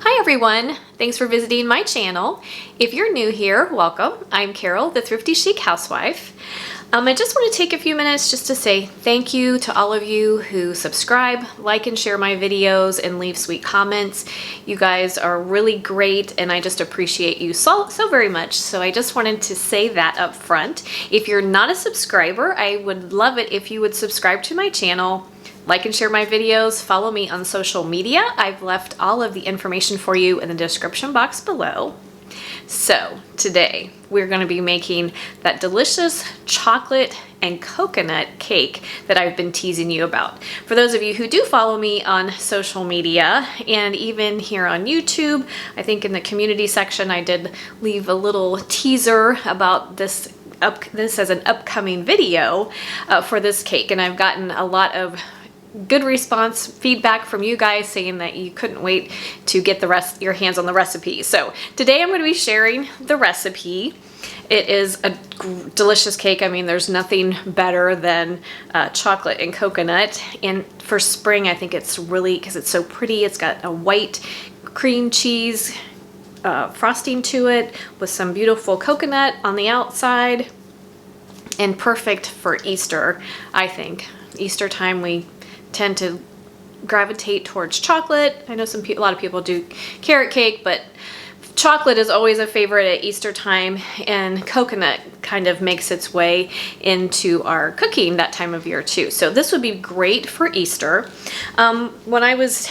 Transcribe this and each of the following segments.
Hi everyone, thanks for visiting my channel. If you're new here, welcome. I'm Carol, the Thrifty Chic Housewife. I just want to take a few minutes just to say thank you to all of you who subscribe, like and share my videos, and leave sweet comments. You guys are really great and I just appreciate you so very much. So I just wanted to say that up front. If you're not a subscriber, I would love it if you would subscribe to my channel, like and share my videos, follow me on social media. I've left all of the information for you in the description box below. So today we're going to be making that delicious chocolate and coconut cake that I've been teasing you about. For those of you who do follow me on social media and even here on YouTube, I think in the community section I did leave a little teaser about this as an upcoming video for this cake, and I've gotten a lot of good response feedback from you guys saying that you couldn't wait to get your hands on the recipe. So today I'm going to be sharing the recipe. It is a delicious cake. I mean, there's nothing better than chocolate and coconut. And for spring, I think it's really, because it's so pretty, it's got a white cream cheese frosting to it with some beautiful coconut on the outside, and perfect for Easter, I think. Easter time, we tend to gravitate towards chocolate. I know a lot of people do carrot cake, but chocolate is always a favorite at Easter time, and coconut kind of makes its way into our cooking that time of year too. So this would be great for Easter. When I was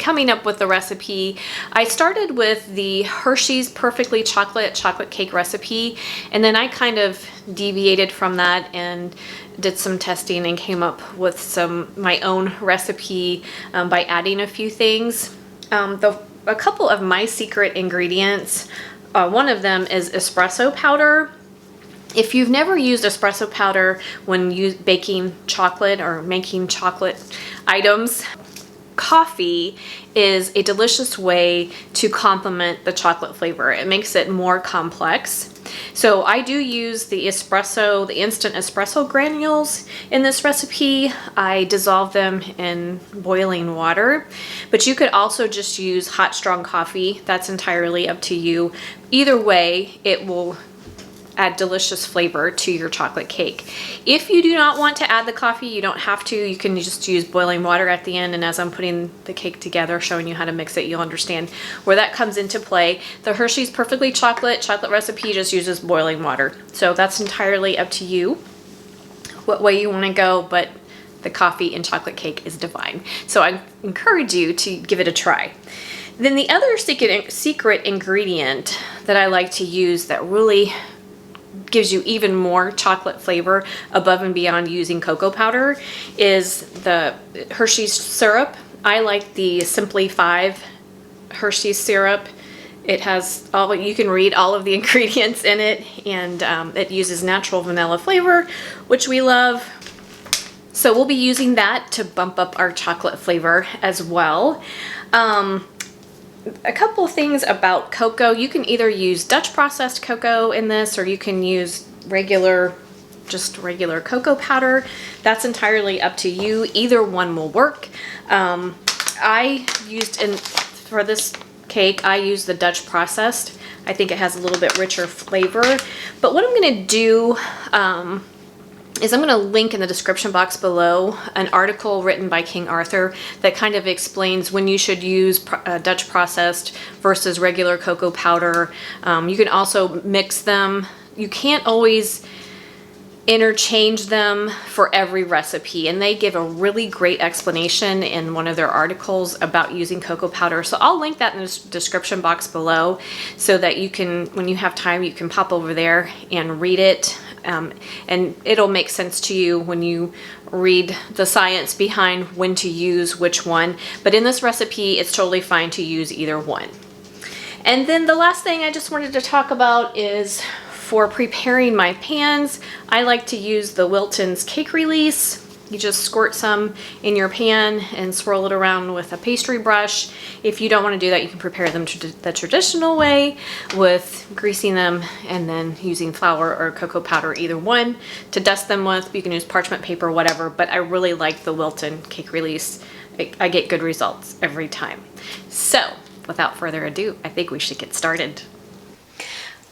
coming up with the recipe, I started with the Hershey's Perfectly Chocolate cake recipe, and then I kind of deviated from that and did some testing and came up with my own recipe by adding a few things. A couple of my secret ingredients, one of them is espresso powder. If you've never used espresso powder when baking chocolate or making chocolate items, coffee is a delicious way to complement the chocolate flavor. It makes it more complex. So I do use the instant espresso granules in this recipe. I dissolve them in boiling water, but you could also just use hot strong coffee. That's entirely up to you. Either way, it will add delicious flavor to your chocolate cake. If you do not want to add the coffee, you don't have to. You can just use boiling water at the end, and as I'm putting the cake together, showing you how to mix it, you'll understand where that comes into play. The Hershey's Perfectly Chocolate recipe just uses boiling water. So that's entirely up to you what way you want to go, but the coffee and chocolate cake is divine. So I encourage you to give it a try. Then the other secret ingredient that I like to use that really gives you even more chocolate flavor above and beyond using cocoa powder is the Hershey's syrup. I like the Simply 5 Hershey's syrup. It has you can read all of the ingredients in it, and it uses natural vanilla flavor, which we love. So we'll be using that to bump up our chocolate flavor as well. A couple of things about cocoa. You can either use Dutch processed cocoa in this, or you can use regular cocoa powder. That's entirely up to you. Either one will work. For this cake, I used the Dutch processed. I think it has a little bit richer flavor. But what I'm going to do is I'm going to link in the description box below an article written by King Arthur that kind of explains when you should use Dutch processed versus regular cocoa powder. You can also mix them. You can't always interchange them for every recipe, and they give a really great explanation in one of their articles about using cocoa powder. So I'll link that in the description box below so that you can, when you have time, you can pop over there and read it. And it'll make sense to you when you read the science behind when to use which one. But in this recipe, it's totally fine to use either one. And then the last thing I just wanted to talk about is for preparing my pans. I like to use the Wilton's Cake Release. You just squirt some in your pan and swirl it around with a pastry brush. If you don't want to do that, you can prepare them the traditional way with greasing them and then using flour or cocoa powder, either one, to dust them with. You can use parchment paper, whatever, but I really like the Wilton Cake Release. I get good results every time. So without further ado, I think we should get started.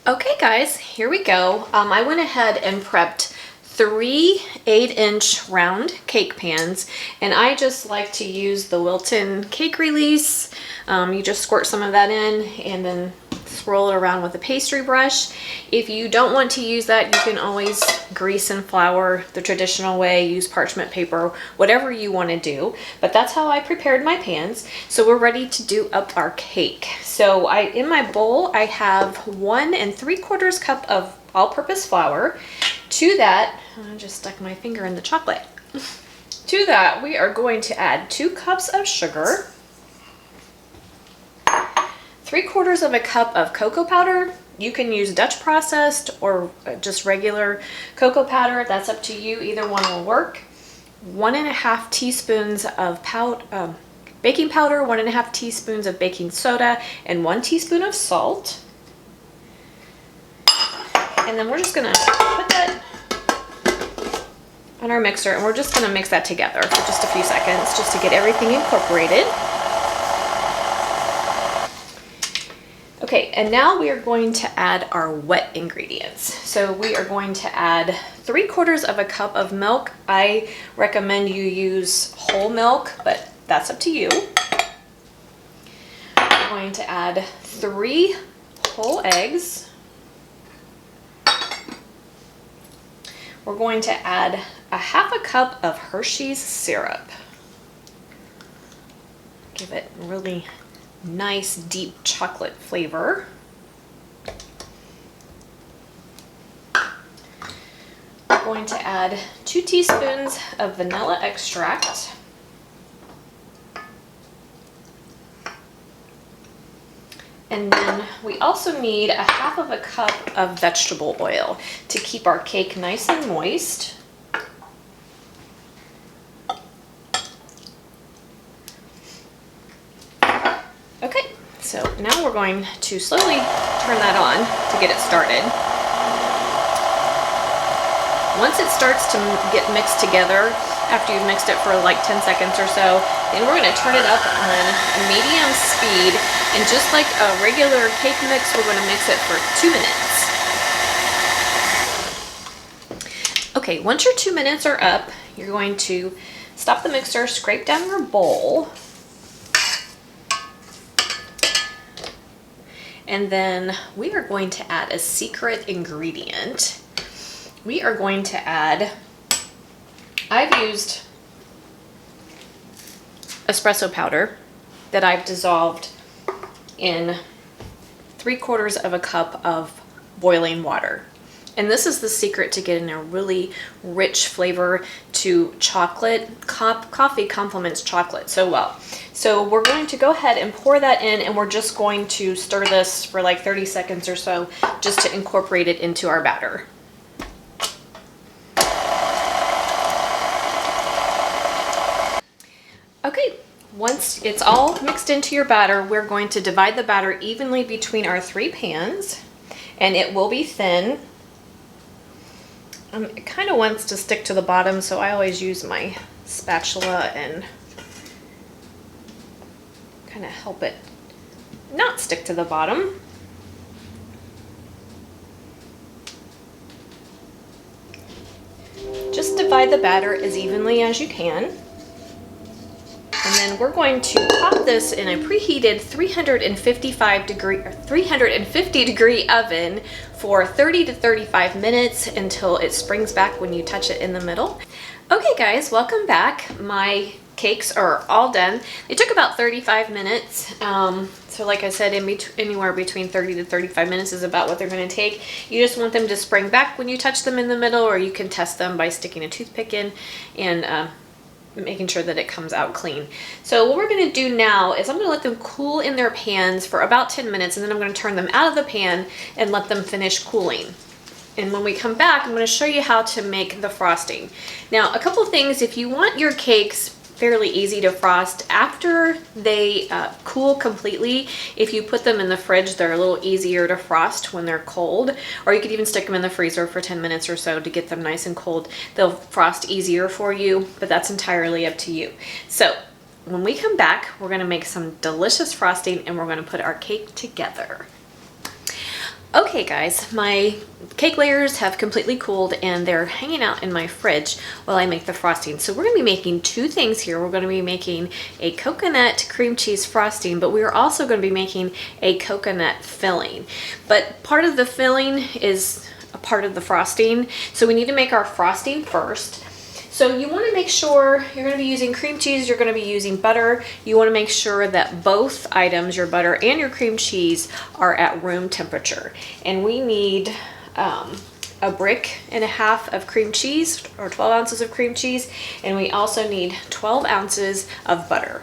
Okay guys, here we go. I went ahead and prepped 3 8-inch round cake pans, and I just like to use the Wilton cake release. You just squirt some of that in and then swirl it around with a pastry brush. If you don't want to use that, you can always grease and flour the traditional way, use parchment paper, whatever you want to do. But that's how I prepared my pans. So we're ready to do up our cake. So in my bowl, I have 1 3/4 cup of all-purpose flour. To that, I just stuck my finger in the chocolate. To that, we are going to add 2 cups of sugar, 3/4 of a cup of cocoa powder. You can use Dutch processed or just regular cocoa powder. That's up to you. Either one will work. 1½ teaspoons of baking powder, 1½ teaspoons of baking soda, and 1 teaspoon of salt. And then we're just gonna put that on our mixer, and we're just gonna mix that together for just a few seconds just to get everything incorporated. Okay, and now we are going to add our wet ingredients. So we are going to add 3/4 of a cup of milk. I recommend you use whole milk, but that's up to you. We're going to add 3 whole eggs. We're going to add 1/2 cup of Hershey's syrup. Give it really nice deep chocolate flavor. We're going to add 2 teaspoons of vanilla extract. And then we also need 1/2 cup of vegetable oil to keep our cake nice and moist. Okay, so now we're going to slowly turn that on to get it started. Once it starts to get mixed together, after you've mixed it for like 10 seconds or so, then we're going to turn it up on a medium speed, and just like a regular cake mix, we're going to mix it for 2 minutes. Okay, once your 2 minutes are up, you're going to stop the mixer, scrape down your bowl, and then we are going to add a secret ingredient. We are going to add, I've used espresso powder that I've dissolved in 3/4 of a cup of boiling water. And this is the secret to getting a really rich flavor to chocolate. Coffee complements chocolate so well. So we're going to go ahead and pour that in, and we're just going to stir this for like 30 seconds or so just to incorporate it into our batter. Okay, once it's all mixed into your batter, we're going to divide the batter evenly between our 3 pans, and it will be thin. It kind of wants to stick to the bottom, so I always use my spatula and kind of help it not stick to the bottom. Just divide the batter as evenly as you can. And then we're going to pop this in a preheated 350 degree oven for 30 to 35 minutes until it springs back when you touch it in the middle. Okay guys, welcome back. My cakes are all done. They took about 35 minutes. So like I said, anywhere between 30 to 35 minutes is about what they're going to take. You just want them to spring back when you touch them in the middle, or you can test them by sticking a toothpick in and making sure that it comes out clean. So what we're going to do now is I'm going to let them cool in their pans for about 10 minutes, and then I'm going to turn them out of the pan and let them finish cooling. And when we come back, I'm going to show you how to make the frosting. Now, a couple things: if you want your cakes fairly easy to frost after they cool completely, if you put them in the fridge, they're a little easier to frost when they're cold, or you could even stick them in the freezer for 10 minutes or so to get them nice and cold. They'll frost easier for you, but that's entirely up to you. So when we come back, we're gonna make some delicious frosting and we're gonna put our cake together. Okay guys, my cake layers have completely cooled and they're hanging out in my fridge while I make the frosting. So we're gonna be making two things here. We're gonna be making a coconut cream cheese frosting, but we are also gonna be making a coconut filling. But part of the filling is a part of the frosting. So we need to make our frosting first. So you want to make sure you're going to be using cream cheese, you're going to be using butter. You want to make sure that both items, your butter and your cream cheese, are at room temperature. And we need a brick and a half of cream cheese, or 12 ounces of cream cheese, and we also need 12 ounces of butter.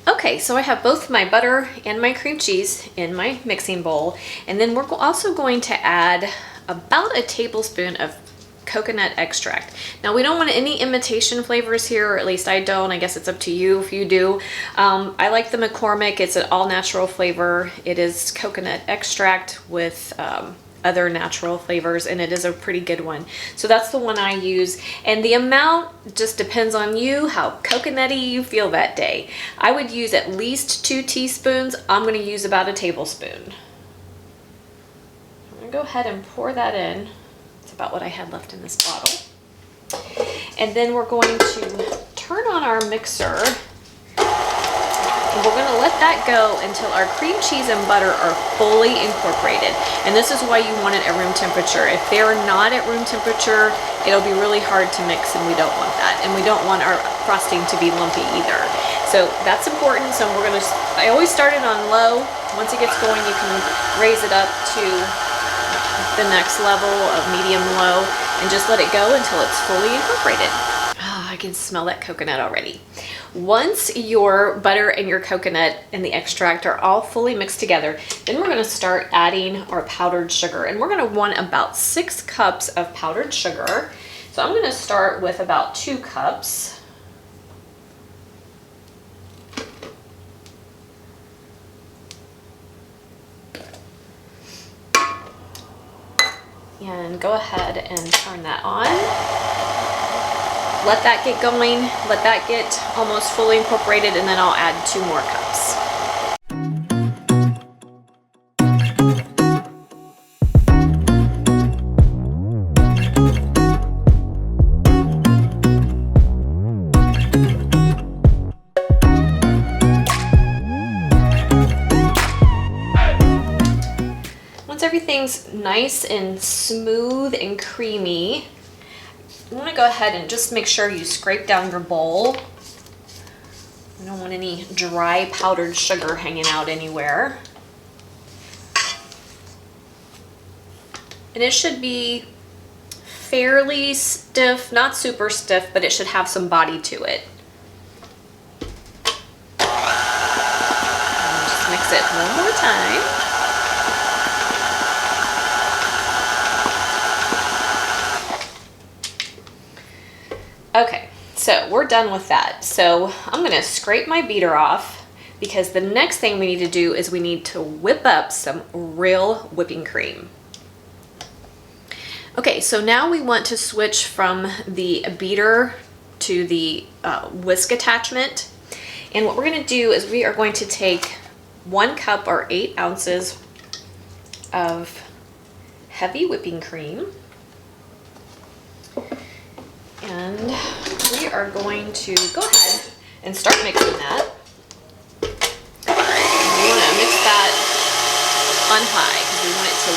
Okay, so I have both my butter and my cream cheese in my mixing bowl, and then we're also going to add about a tablespoon of coconut extract. Now we don't want any imitation flavors here, or at least I don't. I guess it's up to you if you do. I like the McCormick. It's an all natural flavor. It is coconut extract with other natural flavors, and it is a pretty good one. So that's the one I use, and the amount just depends on you, how coconutty you feel that day. I would use at least 2 teaspoons. I'm going to use about a tablespoon. I'm going to go ahead and pour that in. It's about what I had left in this bottle. And then we're going to turn on our mixer. We're going to let that go until our cream cheese and butter are fully incorporated. And this is why you want it at room temperature. If they're not at room temperature, it'll be really hard to mix, and we don't want that. And we don't want our frosting to be lumpy either. So that's important. So we're going to, I always start it on low. Once it gets going, you can raise it up to the next level of medium low and just let it go until it's fully incorporated. Oh, I can smell that coconut already. Once your butter and your coconut and the extract are all fully mixed together, then we're going to start adding our powdered sugar. And we're going to want about 6 cups of powdered sugar. So I'm going to start with about 2 cups. And go ahead and turn that on. Let that get going, let that get almost fully incorporated, and then I'll add 2 more cups. Once everything's nice and smooth and creamy, you want to go ahead and just make sure you scrape down your bowl. You don't want any dry powdered sugar hanging out anywhere. And it should be fairly stiff, not super stiff, but it should have some body to it. And just mix it one more time. Okay, so we're done with that. So I'm going to scrape my beater off, because the next thing we need to do is we need to whip up some real whipping cream. Okay, so now we want to switch from the beater to the whisk attachment. And what we're going to do is we are going to take 1 cup or 8 ounces of heavy whipping cream. And we are going to go ahead and start mixing that. And we want to mix that on high because we want it to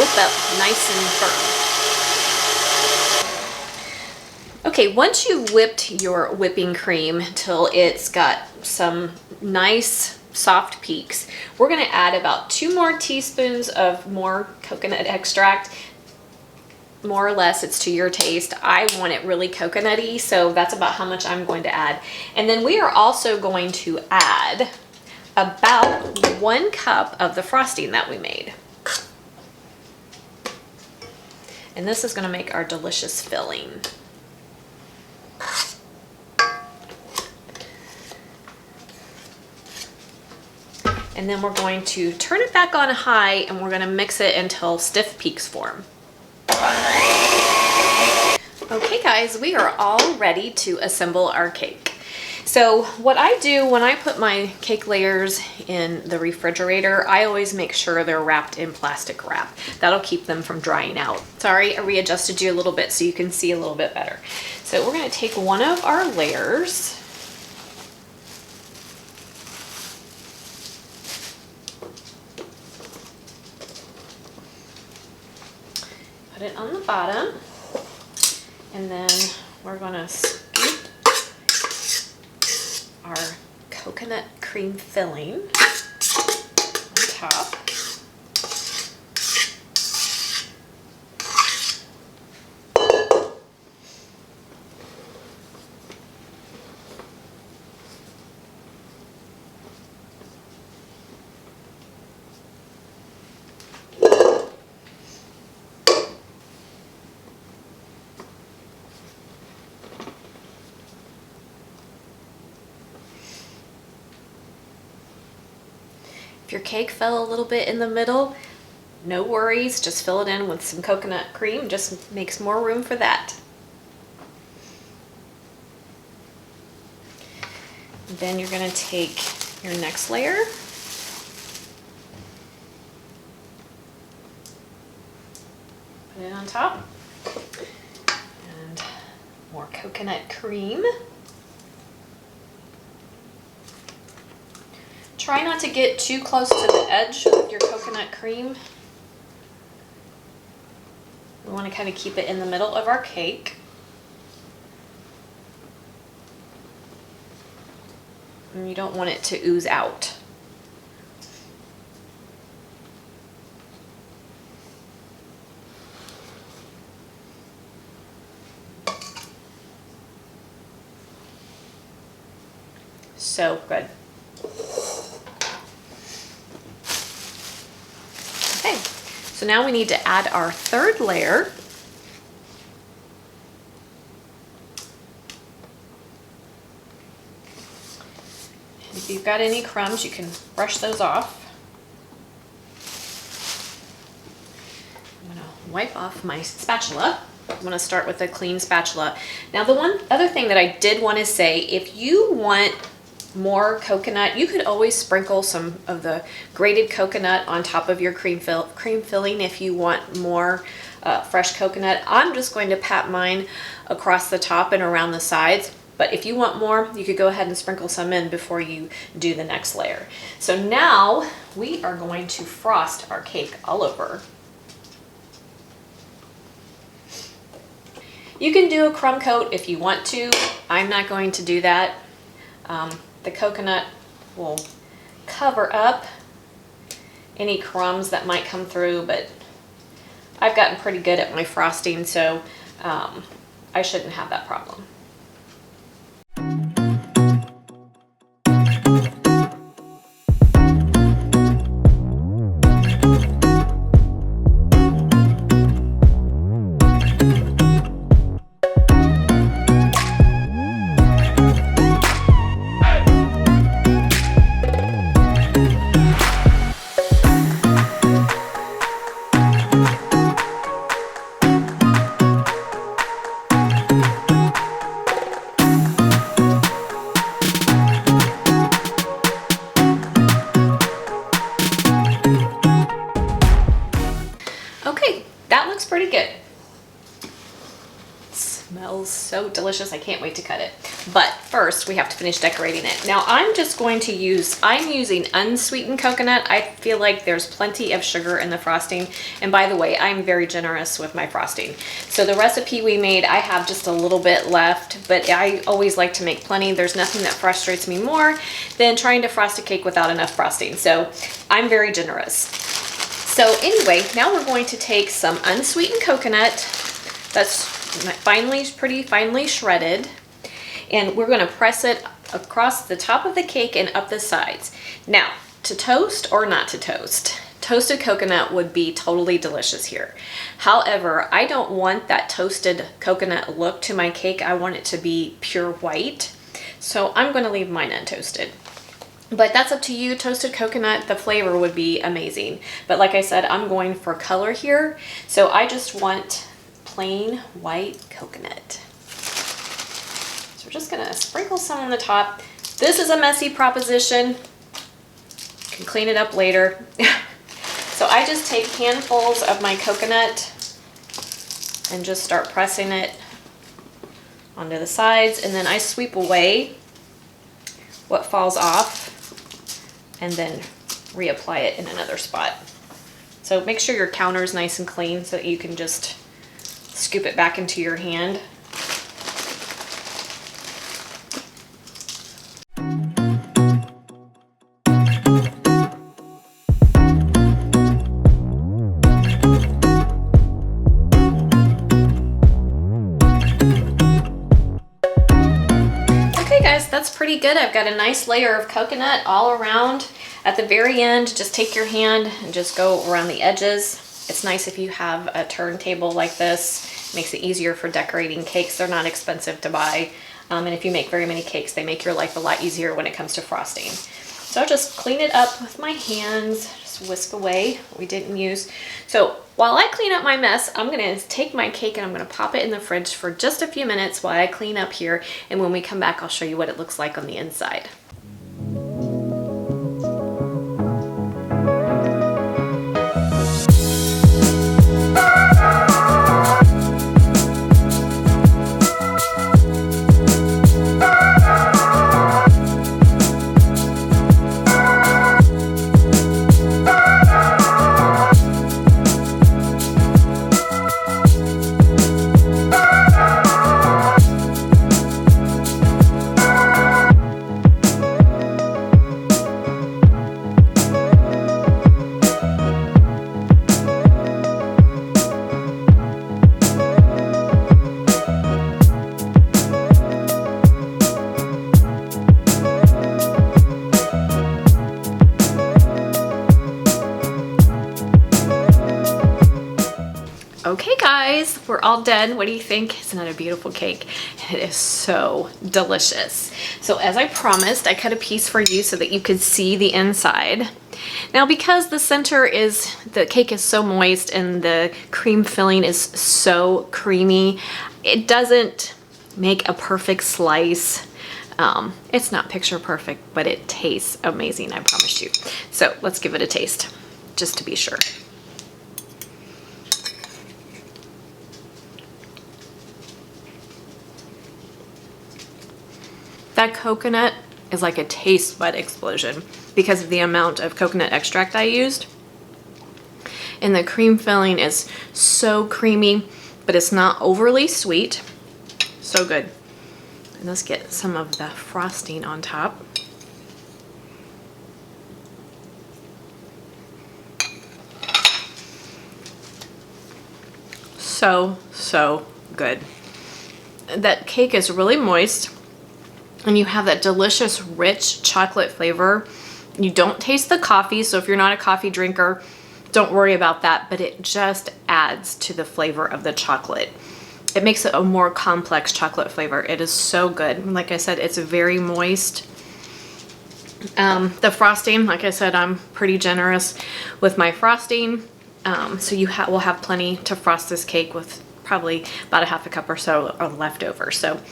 whip up nice and firm. Okay, once you've whipped your whipping cream till it's got some nice soft peaks, we're going to add about 2 more teaspoons of more coconut extract. More or less, it's to your taste. I want it really coconutty, so that's about how much I'm going to add. And then we are also going to add about 1 cup of the frosting that we made. And this is going to make our delicious filling. And then we're going to turn it back on high, and we're going to mix it until stiff peaks form. guys, we are all ready to assemble our cake. So what I do when I put my cake layers in the refrigerator, I always make sure they're wrapped in plastic wrap. That'll keep them from drying out. Sorry, I readjusted you a little bit so you can see a little bit better. So we're going to take one of our layers. Put it on the bottom. And then we're going to scoop our coconut cream filling on top. If your cake fell a little bit in the middle, no worries, just fill it in with some coconut cream, just makes more room for that. And then you're going to take your next layer. Put it on top. And more coconut cream. Try not to get too close to the edge with your coconut cream. We want to kind of keep it in the middle of our cake. And you don't want it to ooze out. So good. Okay, so now we need to add our third layer. And if you've got any crumbs, you can brush those off. I'm gonna wipe off my spatula. I'm gonna start with a clean spatula. Now the one other thing that I did want to say, if you want more coconut, you could always sprinkle some of the grated coconut on top of your cream filling if you want more fresh coconut. I'm just going to pat mine across the top and around the sides, but if you want more, you could go ahead and sprinkle some in before you do the next layer. So now we are going to frost our cake all over. You can do a crumb coat if you want to. I'm not going to do that. The coconut will cover up any crumbs that might come through, but I've gotten pretty good at my frosting, so I shouldn't have that problem. Okay, that looks pretty good. It smells so delicious, I can't wait to cut it. But first, we have to finish decorating it. Now I'm just going to I'm using unsweetened coconut. I feel like there's plenty of sugar in the frosting. And by the way, I'm very generous with my frosting. So the recipe we made, I have just a little bit left, but I always like to make plenty. There's nothing that frustrates me more than trying to frost a cake without enough frosting. So I'm very generous. So anyway, now we're going to take some unsweetened coconut that's pretty finely shredded, and we're going to press it across the top of the cake and up the sides. Now, to toast or not to toast, toasted coconut would be totally delicious here. However, I don't want that toasted coconut look to my cake. I want it to be pure white. So I'm going to leave mine untoasted. But that's up to you. Toasted coconut, the flavor would be amazing. But like I said, I'm going for color here. So I just want plain white coconut. So we're just gonna sprinkle some on the top. This is a messy proposition. You can clean it up later. So I just take handfuls of my coconut and just start pressing it onto the sides, and then I sweep away what falls off and then reapply it in another spot. So make sure your counter is nice and clean so that you can just scoop it back into your hand. That's pretty good. I've got a nice layer of coconut all around. At the very end, just take your hand and just go around the edges. It's nice if you have a turntable like this. It makes it easier for decorating cakes. They're not expensive to buy. And if you make very many cakes, they make your life a lot easier when it comes to frosting. So I'll just clean it up with my hands, just whisk away what we didn't use. So while I clean up my mess, I'm gonna take my cake and I'm gonna pop it in the fridge for just a few minutes while I clean up here. And when we come back, I'll show you what it looks like on the inside. Okay guys, we're all done. What do you think? Isn't that a beautiful cake? And it is so delicious. So as I promised, I cut a piece for you so that you could see the inside. Now because the center is, the cake is so moist and the cream filling is so creamy, it doesn't make a perfect slice. It's not picture perfect, but it tastes amazing, I promise you. So let's give it a taste, just to be sure. That coconut is like a taste bud explosion because of the amount of coconut extract I used. And the cream filling is so creamy, but it's not overly sweet. So good. And let's get some of the frosting on top. So good. That cake is really moist. And you have that delicious, rich chocolate flavor. You don't taste the coffee, so if you're not a coffee drinker, don't worry about that, but it just adds to the flavor of the chocolate. It makes it a more complex chocolate flavor. It is so good. Like I said, it's very moist. The frosting, like I said, I'm pretty generous with my frosting. So you will have plenty to frost this cake with, probably about a half a cup or so of leftover. So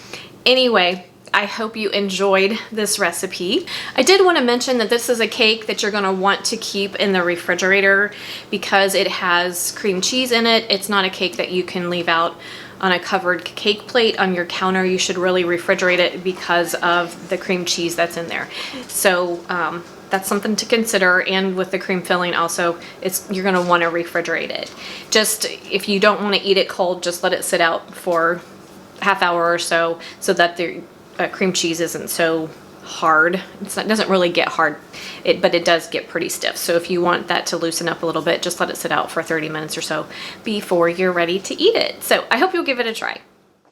anyway, I hope you enjoyed this recipe. I did want to mention that this is a cake that you're going to want to keep in the refrigerator because it has cream cheese in it. It's not a cake that you can leave out on a covered cake plate on your counter. You should really refrigerate it because of the cream cheese that's in there. So that's something to consider. And with the cream filling also, you're going to want to refrigerate it. Just if you don't want to eat it cold, just let it sit out for a half hour or so that the cream cheese isn't so hard. It doesn't really get hard, but it does get pretty stiff. So if you want that to loosen up a little bit, just let it sit out for 30 minutes or so before you're ready to eat it. So I hope you'll give it a try.